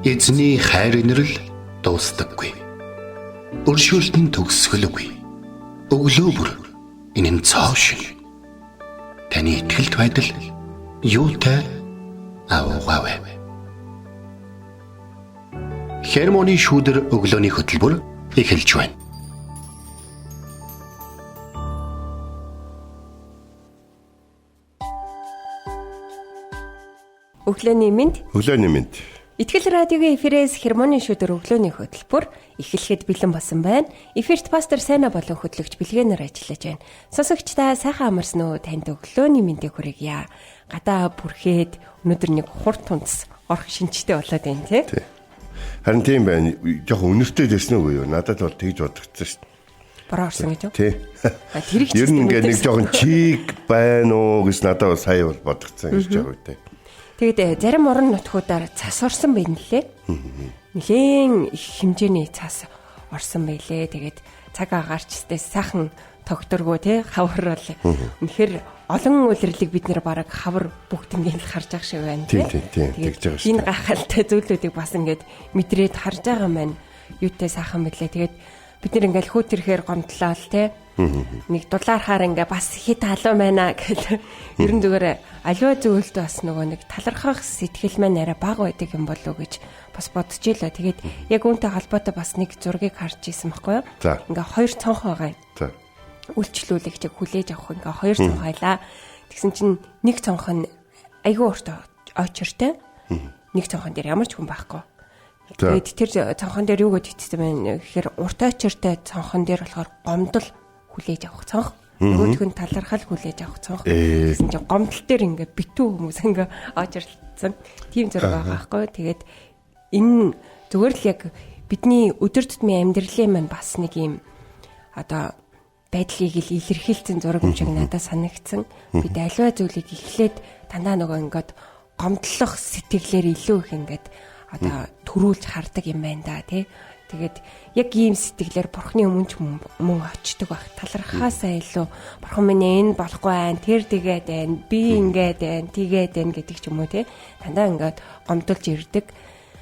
Эзний хайр инрэл дуустдаггүй. Өршөөлт нь төгсгөлгүй. Өглөө бүр энэ нь цоо шиг. Таны итгэлт байдал юутай авгавэ. Хермоны шүүдэр өглөөний хөтөлбөр эхэлж байна. Өглөөний мэнд. Өглөөний мэнд. Итгэл радиогийн эфирээс хермоны шүдэр өглөөний хөтөлбөр эхлэхэд бэлэн болсон байна. Эфирт пастор Сайна болон хөтлөгч Билгэнээр ажиллаж байна. Сонсогчдаа сайхан амарсан уу, танд өглөөний мэндийг хүргье. Гадаа бүрхээд өнөөдөр нэг хурд тунц орох шинжтэй болоод байна тий. Харин тийм байна. Жохон өнөртэй дэсэн үгүй юу? Надад бол тэгж бодогдсон шүү дээ. Бороо орсон гэж үү? Тий. Тэр их ер нь ингээд нэг жохон чиг байна уу гэж надад сая бол бодогдсон гэж байгаа үедээ. Тэгэд зарим орон нутгуудаар цас орсон байна лээ. Нэлээн их хэмжээний цас орсон байлээ. Тэгээд цаг агаарчтай сайхан тогтворгүй тий хавар бол үнэхээр олон үйлрлийг бид нэр бараг хавар бүгднийг л харж байгаа шиг байна тий. Тэгээд энэ гахалтай зүйлүүдийг бас ингээд мэдрээд харж байгаа маань юутай сайхан байлээ. Тэгээд бид нэр ингээд хүүтэрхээр гомдлоо л тий. Нэг дулаархаар ингээ бас хит халуун байна гэл ер нь зүгээр аливаа зөвлөлтөө бас нөгөө нэг талархах сэтгэл маань арай бага байдаг юм болов уу гэж бас бодож илаа. Тэгээд яг үүнтэй холбоотой бас нэг зургийг харж исэн байхгүй юу? Ингээ хоёр цонх байгаа юм. Үйлчлүүлэгчийг хүлээж авах ингээ хоёр цонх байлаа. Тэгсэн чинь нэг цонх нь айгүй урт очиртэй. Нэг цонхон дээр ямар ч хүн байхгүй. Тэгээд тэр цонхон дээр юу гэж хэлсэн бэ гэхээр урт очиртэй цонхон дээр болохоор гомдол хүлээж авах цонх. Нөгөөх нь талархал хүлээж авах цонх. Гэсэн чинь гомдол дээр ингээ битүү хүмүүс ингээ очирлцсан. Тийм зэрэг байгаа байхгүй. Тэгээд энэ зүгээр л яг бидний өдөр тутмын амьдралын маань бас нэг юм одоо байдлыг ил илэрхийлсэн зураг юм шиг надад санагдсан. Бид аливаа зүйлийг эхлээд дандаа нөгөө ингээд гомдлох сэтгэлээр илүү их ингээд одоо төрүүлж хардаг юм байна да тий. Тэгээд яг ийм сэтгэлээр бурхны өмнө мөн очдөг байх. Талархаасаа илүү бурхан минь энэ болохгүй байх, тэр тэгээд байна, би ингээд байна, тэгээд байна гэдэг ч юм уу тий. Дандаа ингээд гомдолж ирдэг.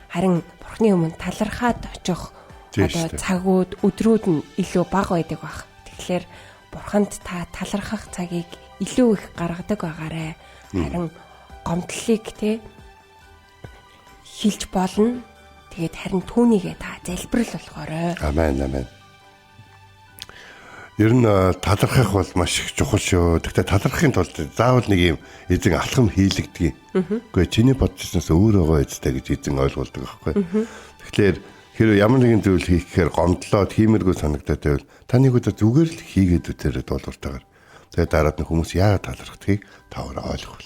Харин бурхны өмнө талархаад очих одоо цагууд, өдрүүд нь илүү бага байдаг байх. Тэгэхээр бурханд та талархах цагийг илүү их гаргадаг байгаарэ. Харин гомдлыг тий хилж болно. Тэгээд харин түүнийгээ та залбирал болохоорой. Амен, амен. Ер нь талархах бол маш их чухал шүү. Гэхдээ талархахын тулд заавал нэг юм эзэн алхам хийлэгдгийг. Гэхдээ чиний бодсноос өөр байгаа эзтэй гэж эзэн ойлгуулдаг байхгүй. Тэгэхээр хэрэв ямар нэгэн зүйл хийх гэхээр гомдлоод хиймэргүй санагдаад байвал та нэг удаа зүгээр л хийгээд үтээрээ дуулууртайгаар. Тэгээд дараад нь хүмүүс яагаад талархдгийг та өөрөө ойлгох.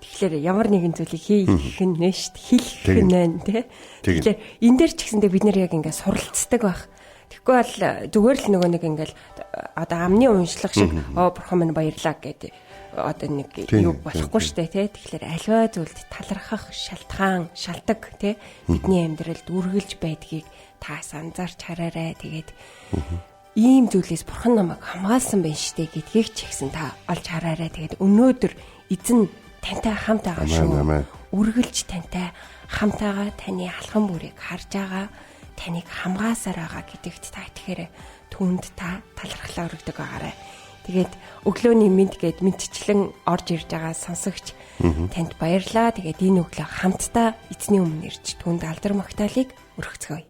Тэгэхээр ямар нэгэн зүйлийг хийх нь нэшт хэлэх нь байна тий. Тэгэхээр энэ дээр ч гэсэндээ бид нэр яг ингээд суралцдаг байх. Тэгэхгүй бол зүгээр л нөгөө нэг ингээд одоо амны уншлах шиг бурхан минь баярлаа гэдэг одоо нэг юу болохгүй штэ тий. Тэгэхээр аливаа зүйлд талархах шалтгаан шалтгаан тий бидний амьдралд үргэлж байдгийг та анзаарч хараарай. Тэгээд ийм зүйлээс бурхан намайг хамгаалсан байна штэ гэдгийг ч ихсэн та олж хараарай. Тэгээд өнөөдөр эзэн тантай хамт байгаа шүү. Үргэлж тантай хамт байгаа, таны алхам бүрийг харж байгаа, таныг хамгаасаар байгаа гэдэгт та итгэхээр түүнд та талархлаа өргөдөг байгаарай. Тэгээд өглөөний мэд гээд мэдчлэн орж ирж байгаа сонсогч танд баярлалаа. Тэгээд энэ өглөө хамтдаа эзний өмнө ирж түүнд алдар магтаалыг өргөцгөөе.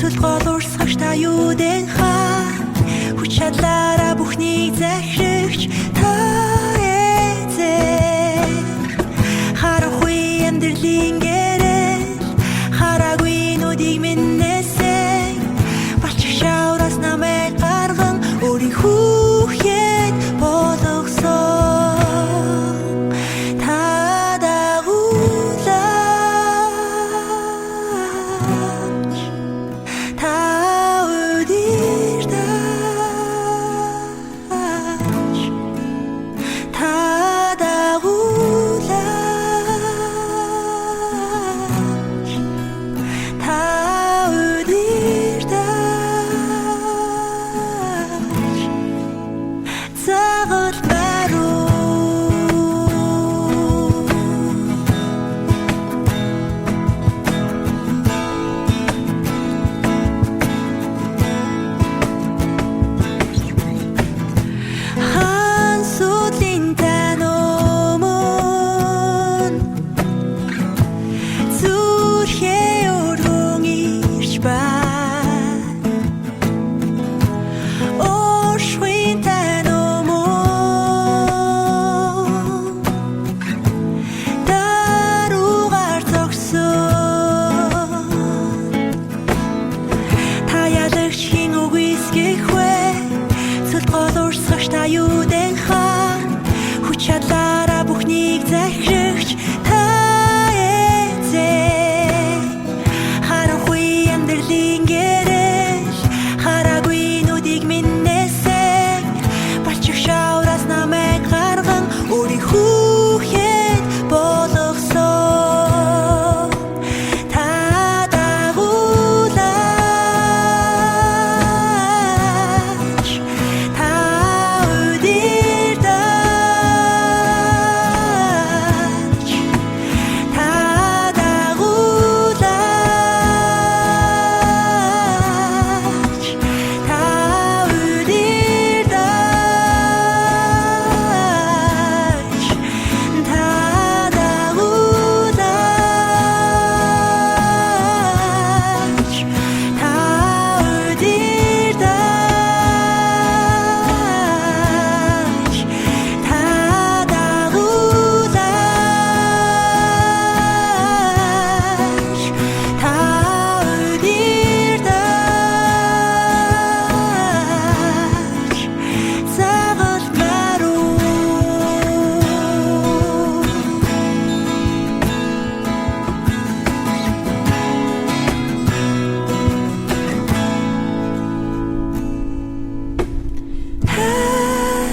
цул гол урсгагч та юудэн хаан хүч чадлаараа бүхнийг захирагч та эзэн харахгүй амьдралын гэрэл хараагүй нүдийг миннэсэн балчих шавраас намайг гарган өөрийн хүүхэд болгосон та дагуулаач та удирдаач та дагуулаач та удирдаач загалмаар хан судлын таномон зүрхээ өргөн ирж байна оршин таномон даруугаар зогсон та ялагч хин үгүйсгэх вэ цул гол урсгагч та юудэн хаан хүч чадлаараа бүхнийг захирагч та эзэн харахгүй амьдралын гэрэл хараагүй нүдийг миннэсэн балчих шавраас намайг гарган өөрийн хүүхэд болгосон та дагуулаач та удирдаач та дагуулаач та удирдаач та дагуулаач та удирдаач та дагуулаач та удирдаач загалмаар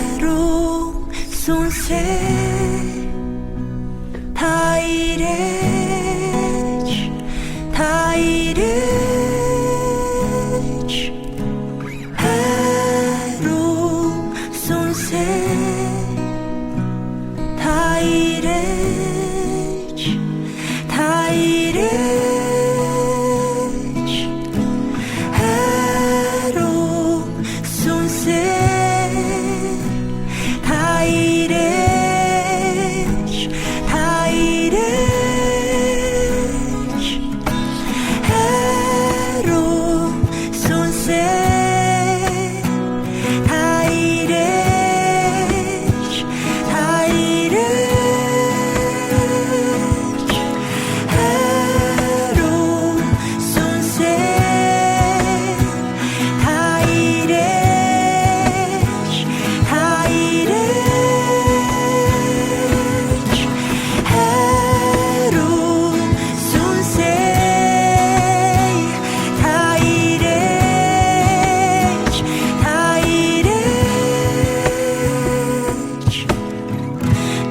Харуу сүнсээ та ирээч харуу сүнсээ та ирээч харуу сүнсээ та ирээч харуу сүнсээ та ирээч харуу сүнсээ та ирээч харуу сүнсээ та ирээч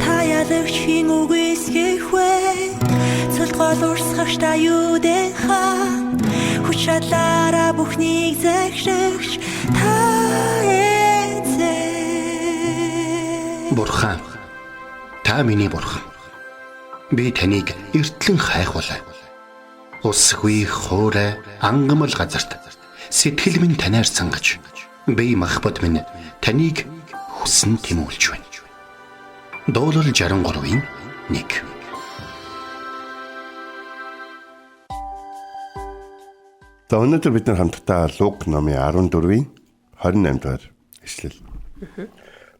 та ялагч хин үгүйсгэх вэ цул гол урсгагч та юудэн хаан хүч чадлаараа бүхнийг захирагч та эзэн Бурхан, та миний бурхан. Би таныг эртлэн хайхвалаа. Усгүй хоорой ангамл газарт сэтгэл минь танаар сангаж би махбат минь таныг хүсн тэмүүлж байна. Дуурал 63-ийн 1. За өнөөдөр бид нар хамтдаа Лук номын 14-ийн 28 дугаар ишлэл.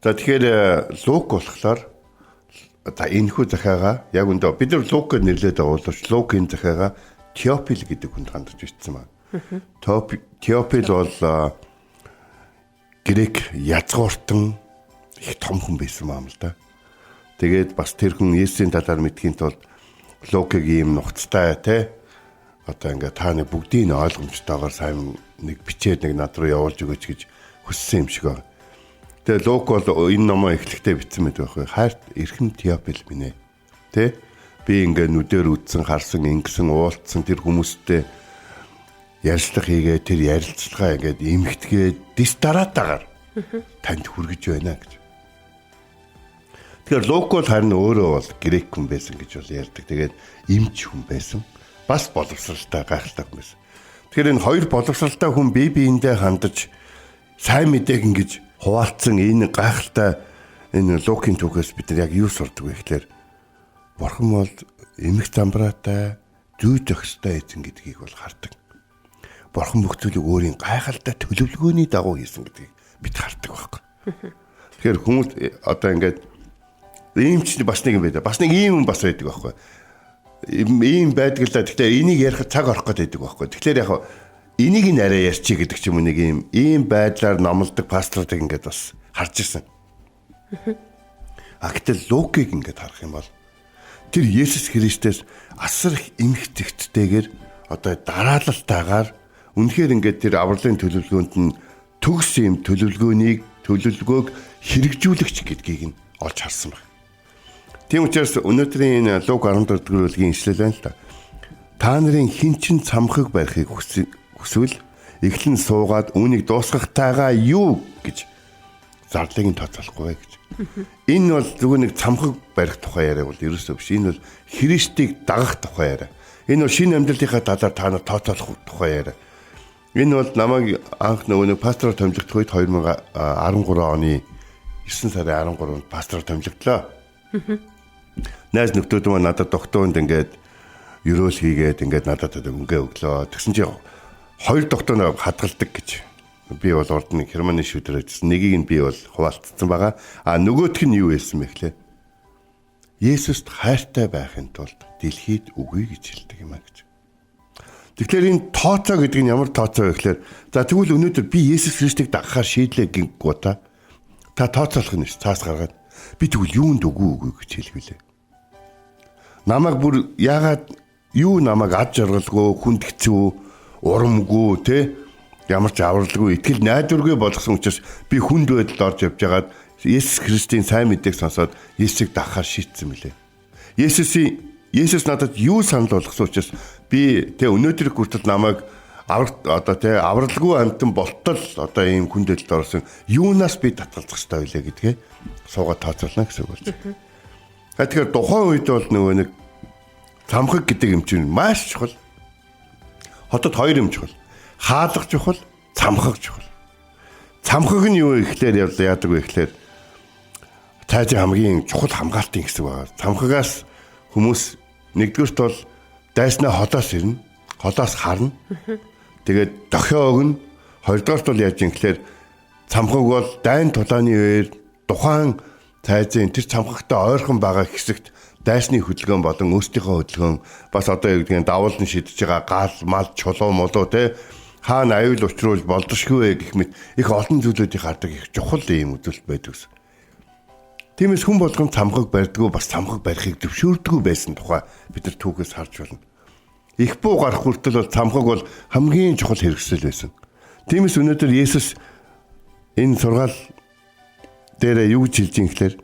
За тэгэхээр Лук болохоор энэхүү захиагаа яг өндөө бид нар Лукээр нэрлээд байгаа боловч Лукийн захиагаа Теофил гэдэг хүнд хандаж бичсэн байна. Теофил бол грек язгууртан их том хүн байсан юм л да. Тэгээд бас тэр хүн Есүсийн талаар мэдхийн тулд Лукийг ийм нухацтай те одоо ингээ та нэг бүгдийн ойлгомжтойгоор сайн нэг бичээд нэг над руу явуулж өгөөч гэж хүссэн юм шиг байна. Тэгээ Лук бол энэ номоо эхлэхдээ бичсэн мэт байхгүй. Хайрт эрхэм Теофил минь ээ. Тэ? Би ингээ нүдээр үдсэн, харсан, ингэсэн, уулзсан тэр хүмүүстэй ярилцлага хийгээ, тэр ярилцлагаа ингээд эмхтгээд дис дараатаагаар танд хүргэж байна гэж. Тэгэхээр Лук бол харин өөрөө бол грек хүн байсан гэж бол ярьдаг. Тэгээд эмч хүн байсан. Бас боловсралтай гайхалтай хүн байсан. Тэгэхээр энэ хоёр боловсралтай хүн бие биендээ хандаж сайн мэдээг ингэж хуваалцсан энэ гайхалтай энэ Лукийн түүхээс бид нар яг юу сурдаг вэ гэхээр Бурхан бол эмх замбраатай, зүй зохистой эзэн гэдгийг бол хардаг. Бурхан бүх зүйлийг өөрийн гайхалтай төлөвлөгөөний дагуу хийсэн гэдгийг бид хардаг байхгүй. Тэгэхээр хүмүүс одоо ингээд ийм ч бас нэг юм байдаг. Бас нэг ийм юм бас байдаг байхгүй. Ийм байдаг л да. Тэгэхээр энийг ярих цаг орох гэдэг байхгүй. Тэгэхээр яг энийг нь арай ярьчих гэдэг ч юм уу нэг ийм байдлаар номлодог пасторуудыг ингээд бас харж ирсэн. Гэтэл Лукийг ингээд харах юм бол тэр Есүс Христос асар их эмхтэгттэйгээр одоо дараалалтайгаар үнэхээр ингээд тэр авралын төлөвлөгөөнд нь төгс юм төлөвлөгөөг хэрэгжүүлэгч гэдгийг нь олж харсан байна. Тийм учраас өнөөдрийн энэ Лук 14 дугаар бүлгийн ишлэл байна л да. Та нарын хин чин цамхаг барихыг хүсвэл эхлэн суугаад үүнийг дуусгахтайгаа юу гэж зарлыг нь тооцоолохгүй гэж. Энэ бол зүгээр нэг цамхаг барих тухай яриа бол ерөөсөө биш. Энэ бол Христийг дагах тухай яриа. Энэ бол шинэ амьдралынхаа талаар та нар тооцоолох тухай яриа. Энэ бол намайг анх нөгөө пастороор томилогдох үед 2013 оны 9 сарын 13-нд пастороор томилогдлоо. Найз нөхдүүд маань надад доктоонд ингээд ерөөл хийгээд ингээд надад өнгөө өглөө. Тэгсэн чинь хоёр доктор хадгалдаг гэж. Би бол урд нь Германы шүдрээжсэн. Нэгийг нь би бол хуваалцсан байгаа. Нөгөөх нь юу байсан бэ гэхлээр Есүст хайртай байхын тулд дэлхийд үгүй гэж хэлдэг юм а гэж. Тэгэхээр энэ тооцоо гэдэг нь ямар тооцоо вэ гэхлээр за тэгвэл өнөөдөр би Есүс Христийг дагахаар шийдлээ гингуудаа та тооцоолох нь цаас гаргаад би тэгвэл юунд үгүй гэж хэлвэлээ. Намайг бүр яагаад юу намайг ад жаргалгүй, хүнд хэцүү, урамгүй те ямар ч авралгүй, итгэл найдваргүй болгосон учраас би хүнд байдалд орж явж байгаад Есүс Христийн сайн мэдээг сонсоод Есүсийг дагахаар шийдсэн мөлий. Есүс надад юу санал болгосон учраас би тэ өнөөдрийг хүртэл намайг авралгүй амтан болтол одоо ийм хүнд байдалд орсон юунаас би татгалзах хэрэгтэй байлээ гэдгээ суугаад тооцоолно гэсэн үг болж. Тэгэхээр тухайн үед бол нөгөө нэг цамхаг гэдэг юм чинь маш чухал. Хотод хоёр юм чухал. Хаалга чухал, цамхаг чухал. Цамхаг нь юу ихлээр яадаг вэ гэхлээр цаажийн хамгийн чухал хамгаалтын хэсэг байна. Цамхагаас хүмүүс нэгдүгürt бол дайснаа холоос ирнэ, холоос харна. Тэгээд дохио өгнө. Хоёрдугаарт бол яаж юм гэхлээр цамхаг бол дайн тулааны үеэр тухайн цайзын тэр цамхагтай ойрхон байгаа хэсэгт дайсны хөдөлгөөн болон өөрсдийнхөө хөдөлгөөн бас одоо юу гэдгийг давуулн шидэж байгаа гал мал чулуу молоо те хаана аюул учруулж болдошгүй гэх мэт их олон зүйлүүдийг хардаг их чухал юм үзүүлэлт байдаг ус. Тиймээс хүн болгон цамхаг барьдгүй бас цамхаг барихыг зөвшөөрдөггүй байсан тухай бид нар түүхээс харж байна. Их буу гарах хүртэл бол цамхаг бол хамгийн чухал хэрэгсэл байсан. Тиймээс өнөөдөр Есүс энэ сургаал дээр юу гэж хэлж байгаа юм гэхээр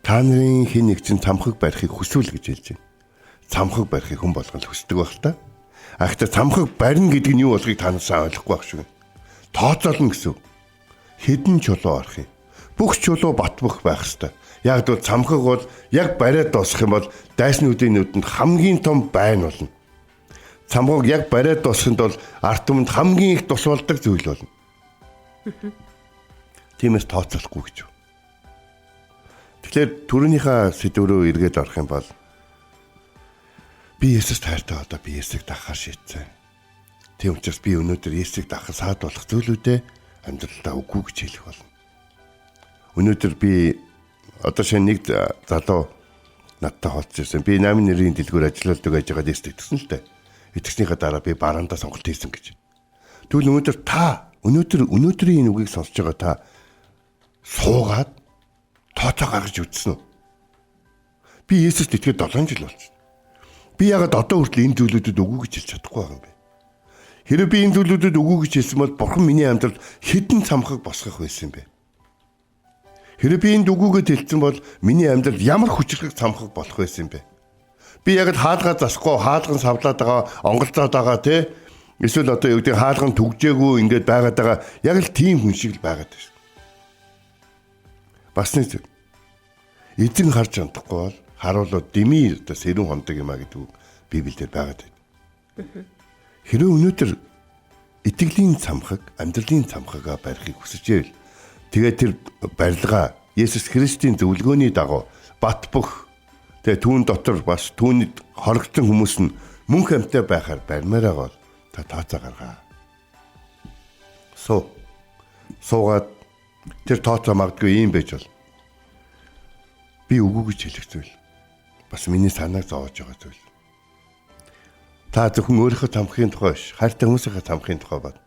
та нарын хэн нэг чинь цамхаг барихыг хүсвэл гэж хэлж байна. Цамхаг барихыг хүн болгон хүсдэг байх л та. Ахта цамхаг барина гэдэг нь юу болохыг та нар сайн ойлгохгүй байх шүү. Тооцоолно гэсэн. Хэдэн чулуу орох юм. Бүх чулуу бат бөх байх хэвээр. Яг л цамхаг бол яг бариад дуусах юм бол дайснуудын нүдэнд хамгийн том байн болно. Цамхаг яг бариад дуусахын тулд арт түмэнд хамгийн их тус болдог зүйл болно. Тиймээс тооцоолохгүй гэж. Тэгэхээр түрүүнийхээ сэдв рүү эргээд орох юм бол би Есүс хайртай одоо би Есүсийг дагахаар шийдсэн. Тийм учраас би өнөөдөр Есүсийг дахин саад болох зүйлүүдээ амьдралдаа үгүй гэж хэлэх болно. Өнөөдөр би одоо шинэ нэг залуу надтай холцож ирсэн. Би 8 нэрийн дэлгүүр ажилладаг байж байгаад итгэсэн л дээ. Итгэснийхаа дараа би бараандаа сонголт хийсэн гэж. Тэгвэл өнөөдрийн энэ үгийг сонсож байгаа та суугаад тооцоо гаргаж үзсэн үү? Би Есүст итгээд 7 жил болсон. Би яагаад одоо хүртэл энэ зүйлүүдэд үгүй гэж хэлж чадахгүй байгаа юм бэ? Хэрэв би энэ зүйлүүдэд үгүй гэж хэлсэн бол Бурхан миний амьдралд хэдэн цамхаг босгох байсан юм бэ? Хэрэв би энд үгүйгээ хэлсэн бол миний амьдралд ямар хүчрхэг цамхаг болох байсан юм бэ? Би яг л хаалгаа засахгүй, хаалган савлаад байгаа, онголцоод байгаа те. Эсвэл одоо юу гэдэг хаалган түгжээгүй ингээд байгаад байгаа. Яг л тийм хүн шиг л байгаад байна. Бас нэг зүйл. Эзэн харж чадахгүй бол харуулууд дими одоо сэрүүн хондог юм а гэдэг үг Библиэлд байгаад байна. Хэрэв өнөөдөр итгэлийн цамхаг, амьдралын цамхагаа барихыг хүсэж ивэл тэгээд тэр барилгаа Есүс Христийн зөвлөгөөний дагуу бат бөх тэгээд түүн дотор бас түүний хоригдсон хүмүүс нь мөнх амьтаа байхаар барьмаар байгаа бол та тооцоо гаргаа. Суугаад тэр тооцоо магадгүй юм байж бол би үгүй гэж хэлэх зүйл. Бас миний санааг зовоож байгаа зүйл. Та зөвхөн өөрийнхөө цамхын тухай биш, хайртай хүмүүсийнхээ цамхын тухай бод.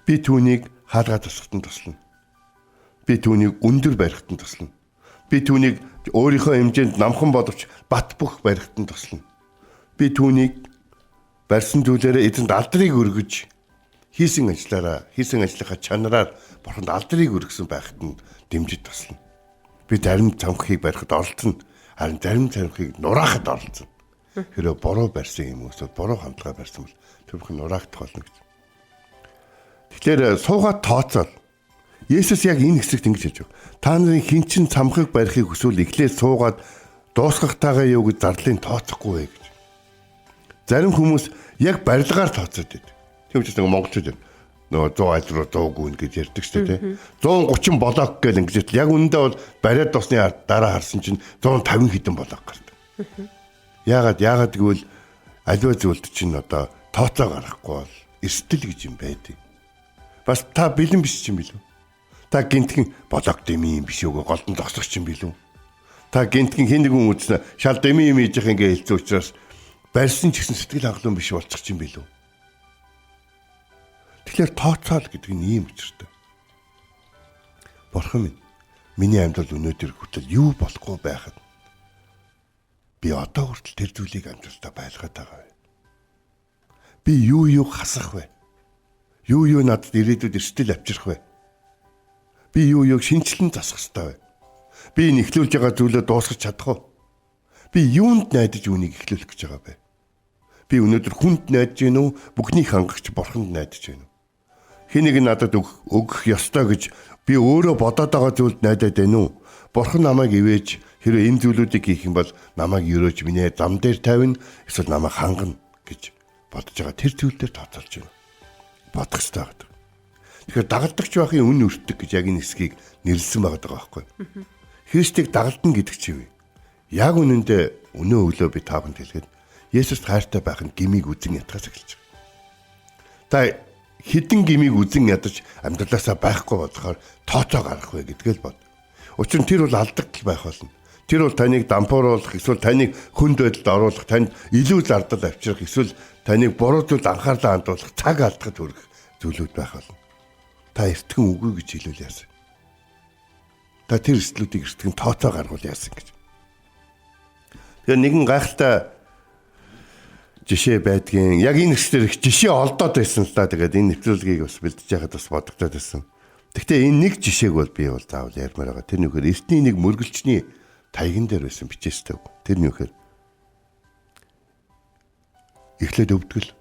Би түүнийг хаалгаа тусахтан туслана. Би түүнийг өндөр барихтан туслана. Би түүнийг өөрийнхөө хэмжээнд намхан боловч бат бөх барихтан туслана. Би түүнийг барьсан зүйлээрээ эзэнд алдрыг өргөж хийсэн ажлынхаа чанараар Бурханд алдрыг өргөсөн байхад дэмжиж туслана. Би зарим цамхыг барихад оролцсон, харин зарим цамхыг нураахад оролцсон. Хэрэв буруу барьсан юм уу, буруу хандлага барьсан бол тэр бүхэн нураагдах болно гэж. Тэгэхээр суугаад тооцоол. Есүс яг энэ хэсэгт ингэж хэлж байна. Та нарын хинчин цамхыг барихыг хүсвэл эхлээд суугаад дуусгахтайгаа юу гэж зарлыг тооцохгүй гэж. Зарим хүмүүс яг барилгаар тооцоод байдаг. Тийм учраас нэг монголчууд нөгөө 100 айл руу 100 гүн гэж ярьдаг шүү дээ. 130 блок гэл ингэж яг үнэндээ бол бариад дусны дараа харсан чинь 150 хэдэн блок гардаг. Яагаад гэвэл аливаа зүйлд чинь одоо тооцоо гаргахгүй бол эрсдэл гэж юм байдаг. Бас та бэлэн биш юм билүү? Та гинтхэн блок дэми юм биш үгүй голдон зогсох юм билүү? Та гинтхэн хин нэгэн үзнэ шал дэми юм ийжих ингээ хэлсэн учраас барьсан ч гэсэн сэтгэл хангалуун биш болчих юм билүү? Тэгэхээр тооцоол гэдэг нь ийм учиртай. Бурхан минь, миний амьдрал өнөөдөр хүртэл юу болохгүй байхад би одоо хүртэл тэр зүйлийг амьдралдаа байлгаад байгаа. Би юу хасах вэ? Юу надад ирээдүйд эрсдэл авчрах вэ? Би юу шинчлэн засах ёстой вэ? Би нэхлүүлж байгаа зүйлээ дуусгах чадах уу? Би юунд найдаж үүнийг эхлүүлэх гэж байгаа бэ? Би өнөөдөр хүнд найдаж гин үү? Бүхнийг хангахч Бурханд найдаж гин үү? Хэнийг надад өгөх ёстой гэж би өөрөө бодоод байгаа зүйлд найдаад байна уу? Бурхан намайг ивэж хэрэв энэ зүйлүүдийг хийх юм бол намайг өрөөж минь зам дээр тавина, эсвэл намайг хангана гэж бодож байгаа тэр зүйл дээр тооцоолж байна. Бодох ёстой байдаг. Тэгэхээр дагалдагч байхын үн өртөг гэж яг энэ хэсгийг нэрлсэн байгаа байхгүй. Христийг дагалдана гэдэг чинь яг үнэндээ өнөө өглөө би таавд хэлгээд Есүст хайртай байх нь гмийг үзэн ятгаас эхэлж байгаа. Та хідэн гмийг үзэн ядаж амьдралаасаа байхгүй болохоор тооцоо гаргах вэ гэдгээл бод. Учир нь тэр бол алдагдал байх болно. Тэр бол таныг дампууруулах, эсвэл таныг хүнд байдалд оруулах, танд илүү зардал авчрах, эсвэл таныг буруу зүйлд анхаарлаа хандуулах, цаг алдахад хүрэх зүйлүүд байх болно. Та эртгэн үгүй гэж хэлвэл яасан. Та тэр эрсдлүүдийг эртгэн тооцоо гаргуул яасан гэж. Тэгээ нэгэн гайхалтай жишээ байдгийн. Яг энэ хэсгээр их жишээ олдоод байсан л да. Тэгээд энэ нэвтрүүлгийг бас бэлдэж яхад бас бодогдоод байсан. Гэхдээ энэ нэг жишээг бол би бол заавал ярмаар байгаа. Тэр нөхөр эртний нэг мөргөлчний таяган дээр байсан бичээстэй. Тэр нөхөр эхлээд өвдгөл.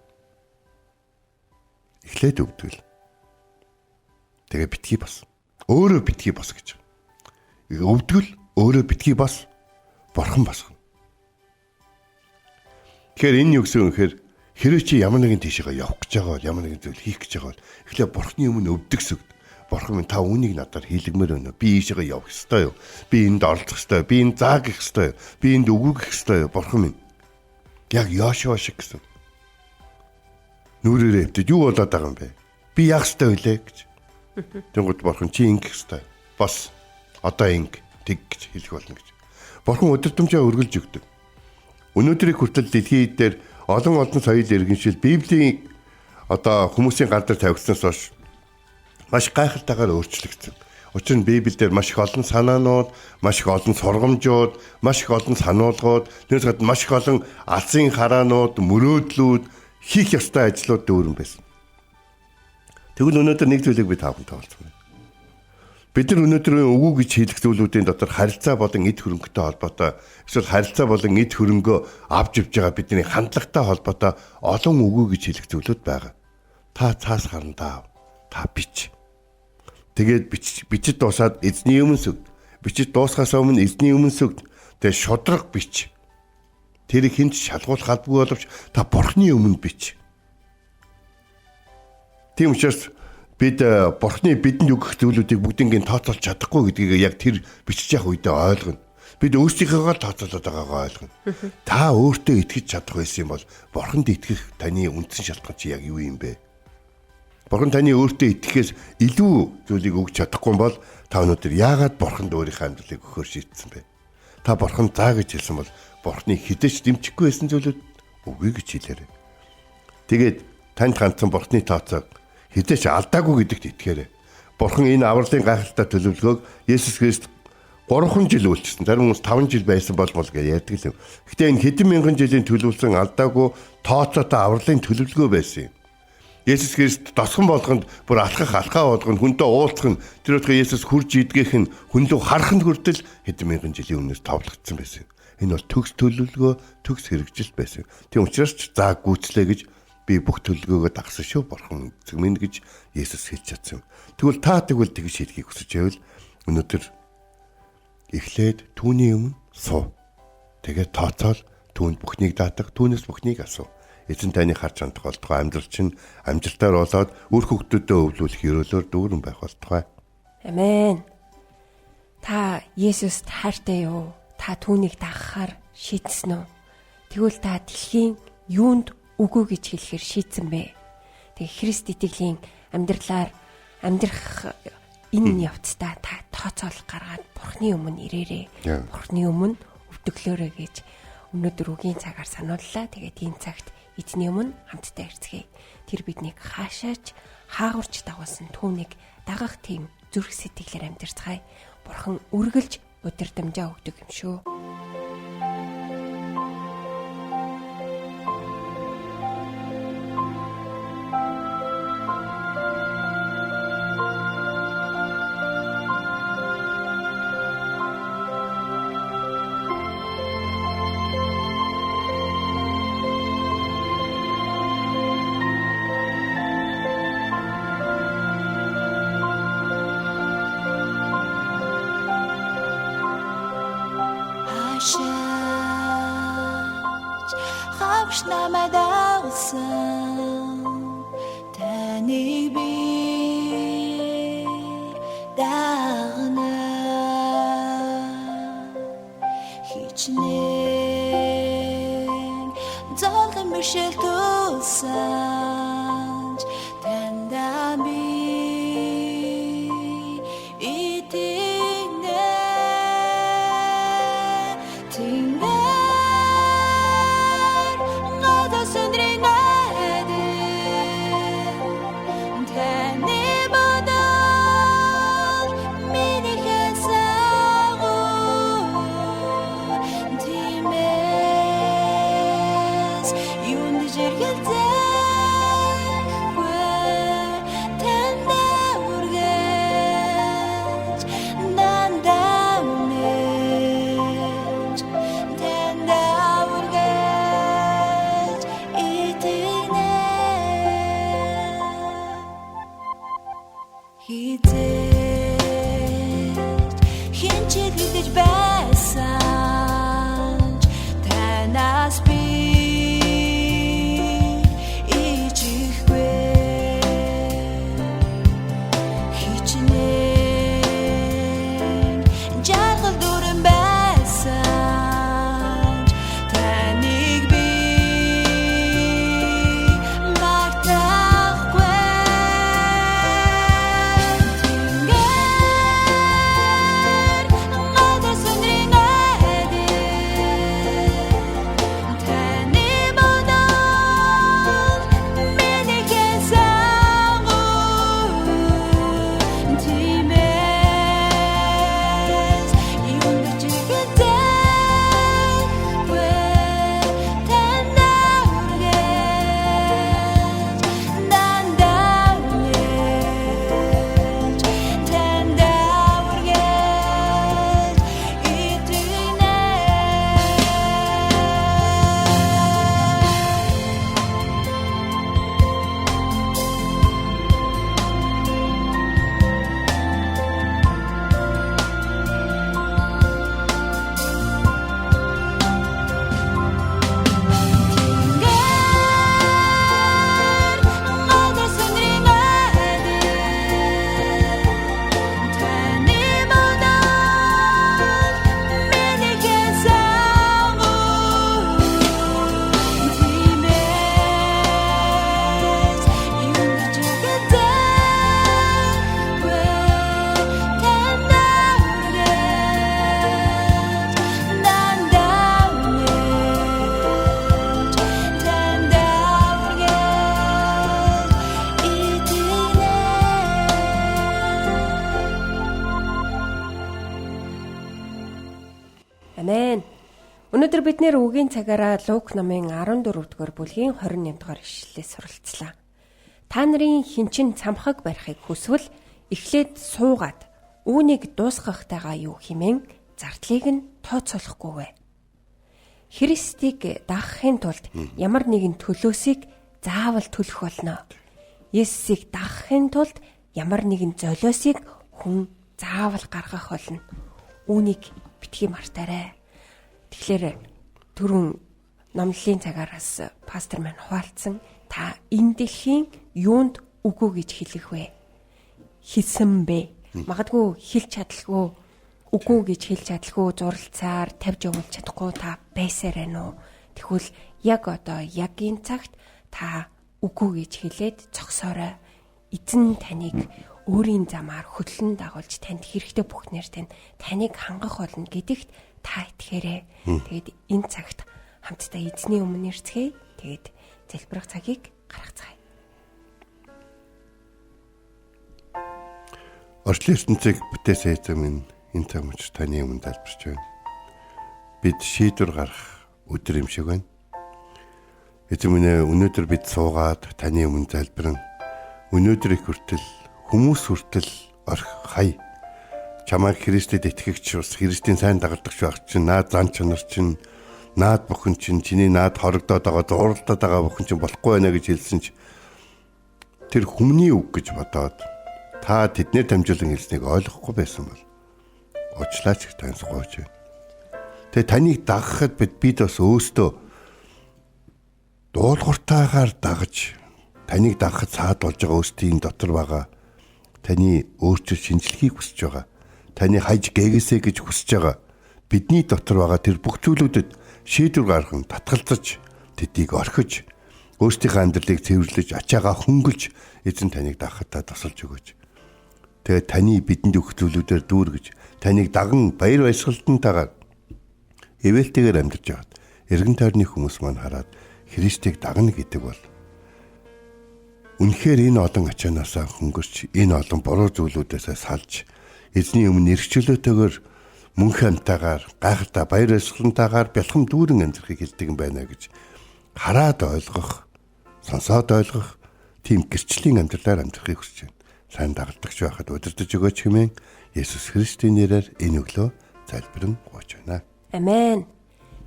Тэгээ битгий бас. Өөрөө битгий бас гэж. Өвдгөл, өөрөө битгий бас. Бурхан басна. Тэгэхээр энэ юу гэсэн юм хэрэг хэрэв чи ямар нэгэн тийшээ явах гэж байгаа бол, ямар нэгэн зүйл хийх гэж байгаа бол эхлээ Бурханы өмнө өвдөгсөг. Бурхан минь та үүнийг надаар хийлгмээр байна уу? Би ийшээ явах ёстой юу? Би энд оролцох ёстой юу? Би энд заа гэх ёстой юу? Би энд үгүй гэх ёстой юу? Бурхан минь яг Йошуа шиг гэсэн. нүрээрээ өвдөд юу болоод байгаа юм бэ? Би яах ёстой вүлээ гэж. Тэнгууд бурхан чи ингэх ёстой. Бос. Одоо инг тэг гэж хэлэх болно гэж. Бурхан өдөртөмжөө өргөлж өгдөг. Өнөөдрийг хүртэл дэлхийд дээр олон соёл иргэншил Библийн одоо хүмүүсийн гар дээр тавигдсанаас хойш маш гайхалтайгаар өөрчлөгдсөн. Учир нь Библиэлд маш их олон санаанууд, маш их олон сургамжууд, маш их олон сануулгууд, тэрс гадна маш их олон алсын хараанууд, мөрөөдлүүд, хийх ёстой ажлууд дүүрэн байсан. Тэгвэл өнөөдөр нэг зүйлийг би тааван тоолцгоо. Бид нар өнөөдөр өгөө гэж хэлэх зүйлүүдийн дотор харилцаа болон эд хөрөнгөтэй холбоотой, эсвэл харилцаа болон эд хөрөнгөө авч ивж байгаа бидний хандлагатай холбоотой олон өгөө гэж хэлэх зүйлүүд байгаа. Та цаас харандаа. Та бич. Тэгээд бичиж дуусаад эзний өмнө сүгд. Бичиж дуусгаас өмнө эзний өмнө сүгд. Тэгээд шудраг бич. Тэрийг хинч шалгуулах албагүй боловч та бурхны өмнө бич. Тийм учраас бид бурхны бидэнд өгөх зүйлүүдийг бүгднийг тооцоолж чадахгүй гэдгийг яг тэр бичиж явах үедээ ойлгоно. Бид өөрсдийнхөө тооцоолоод байгаагаа ойлгоно. Та өөртөө итгэж чадах байсан юм бол бурханд итгэх таны үндсэн шалтгаан чи яг юу юм бэ? Бурхан таны өөртөө итгэхээс илүү зүйлийг өгч чадахгүй бол та өнөөдөр яагаад бурханд өөрийнхөө амьдралыг өгөхөөр шийдсэн бэ? Та бурхан заа гэж хэлсэн бол бурханы хідэж дэмжихгүй байсан зүйлүүд үгүй гэж хэлээрэй. Тэгээд танд ганцхан бурханы тооцоог хідэж алдаагүй гэдэгт итгээрэй. Бурхан энэ авралын гайхалтай төлөвлөгөөг Есүс Христ 3 жил үйлчилсэн. Зарим хүмүүс 5 жил байсан болмол гэж ярьдаг юм. Гэхдээ энэ хэдэн мянган жилийн төлөвлөсөн алдаагүй тооцоотой авралын төлөвлөгөө байсан юм. Есүс Христ тосгон болгонд бүр алхаа болгонд хүнтэй уулзах нь тэр утга Есүс хурж идгэх нь хүн лөө хараханд хүртэл хэдэн мянган жилийн өмнөөс товлогдсон байсан. Энэ бол төгс төлөвлөгөө, төгс хэрэгжилт байсан. Тийм учраас ч заа гүйцлээ гэж би бүх төлөвлөгөөгөө дагсан шүү бурхан эзэн минь гэж Есүс хэлж чадсан. Тэгвэл та тэгвэл тэгж хийхийг хүсэж байвал өнөөдөр эхлээд түүний өмнө суу. Тэгээд тооцоол түүнд бүхнийг даатах, түүнээс бүхнийг асуу. Эзэн таны харж хандах болтугай амьдрал чинь амжилтаар болоод үр хөвгтөдөө өвлүүлэх ёроолоор дүүрэн байх болтугай. Амен. Та Есүст хайртай юу? Та түүнийг дагахаар шийдсэн үү? Тэгвэл та дэлхийн юунд үгүй гэж хэлэхээр шийдсэн бэ? Тэг Христ итгэлийн амьдралаар амьдрах энэ явцдаа та тооцоолох гаргаад Бурхны өмнө ирээрээ. Бурхны өмнө өвдөглөөрэй гэж өнөөдөр үгийн цагаар санууллаа. Тэгээд энэ цагт эзний өмнө хамтдаа ирцгээе. Тэр биднийг хаашаач хаагурч дагуулсан түүнийг дагах тийм зүрх сэтгэлээр амьдарцгаая. Бурхан үргэлж удирдамжаа өгдөг юм шүү. Хавш намайг дагуулсан таныг би дагна хичнээн золгон мишэл тулсан тандаа би Өнөөдөр бид нэр үгийн цагаараа Лук номын 14-р бүлгийн 28-р ишлэлээс суралцлаа. Та нарын хинчин цамхаг барихыг хүсвэл эхлээд суугаад үүнийг дуусгахтайгаа юу хэмээн зардлыг нь тооцоолохгүйвэ. Христийг дагахын тулд ямар нэгэн төлөөсийг заавал төлөх болно. Есүсийг дагахын тулд ямар нэгэн золиосыг хүн заавал гаргах болно. Үүнийг битгий мартаарай. Тэгэхээр түрүүн номлолын цагаараас пастор маань хуваалцсан та энэ дэлхийн юунд үгүй гэж хэлэх вэ? Хэлсэн бэ? Магадгүй хэлж чадлаггүй, үгүй гэж хэлж чадлаггүй, зуралцаар тавьж өгүүлж чадахгүй та байсаар байна уу? Тэгвэл яг одоо яг энэ цагт та үгүй гэж хэлээд зогсоорой. Эзэн таныг өөрийн замаар хөдлөн дагуулж танд хэрэгтэй бүхнээр таныг хангах болно гэдэгт та итгээрэй. Тэгээд энэ цагт хамтдаа эзний өмнө ирцгээе. Тэгээд залбирах цагийг гаргацгаая. Орчлын ертөнцийг бүтээсэн эзэн минь энэ цаг мөч таны өмнө залбирч байна. Бид шийдвэр гарах өдөр юм шиг байна. Эзэн минь өнөөдөр бид суугаад таны өмнө залбирна. Өнөөдөр их хүртэл хүмүүс хүртэл орх хай. Чамайг Христэд итгэгч ус Христийн сайн дагалдагч байх чинь наад зан чанар чинь наад бүхэн чинь чиний наад хорогдоод байгаа зууралдаад байгаа бүхэн чинь болохгүй байна гэж хэлсэн чи тэр хүмүүний үг гэж бодоод та тэднэр дамжуулан хэлснийг ойлгохгүй байсан бол уучлаач гэж таньсгооч байна. Тэгээ таныг дагахад бид бас өөстөө дуулууртаагаар дагаж таныг дагахад саадуулж байгаа өөрсдийн дотор байгаа таны өөрчил шинжилгээг хүсэж байгаа. Таны хайж гээгээсэ гэж хүсэж байгаа. Бидний дотор байгаа тэр бүх зүйлүүдэд шийдвэр гарган татгалзаж тэдийг орхиж өөрсдийнхөө амьдралыг цэвэрлэж ачаагаа хөнгөлж эзэн таныг дагахтаа тусалж өгөөч. Тэгээ таны бидэнд өгөх зүйлүүдээр дүүргэж таныг даган баяр баясгалтантайгаар эвэлтэйгээр амьдарч байгаад эргэн тойрны хүмүүс маань хараад Христийг дагна гэдэг бол үнэхээр энэ олон ачаанаасаа хөнгөрч энэ олон буруу зүйлүүдээс салж эзний өмнө эрхчлөөтэйгээр мөнх амтайгаар гайхалтай баяр баясгалантайгаар бэлхэм дүүрэн амьдрахыг хэлдэг юм байна гэж хараад ойлгох, сонсоод ойлгох тийм гэрчлийн амьдралаар амьдрахыг хүсэж байна. Сайн дагалдагч байхад удирдах өгөөч хэмээн Есүс Христийн нэрээр энэ өглөө залбирэн гуйж байна. Амен.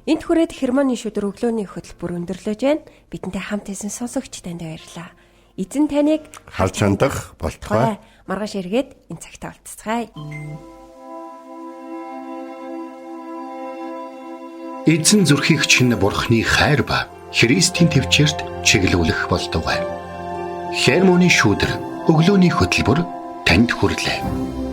Энд хүрээд хермоны шүдэр өглөөний хөтөлбөр өндөрлөж байна. Бидэнтэй хамт исэн сонсогч танд баярлалаа. Эзэн таныг халж хандах болтугай. Маргааш эргээд энэ цагтаа уулзцгаая. Эзэн зүрхийг чинь Бурхны хайр ба Христийн төвчөрт чиглүүлэх болтугай. Хермоны шүдэр өглөөний хөтөлбөр танд хүрэлээ.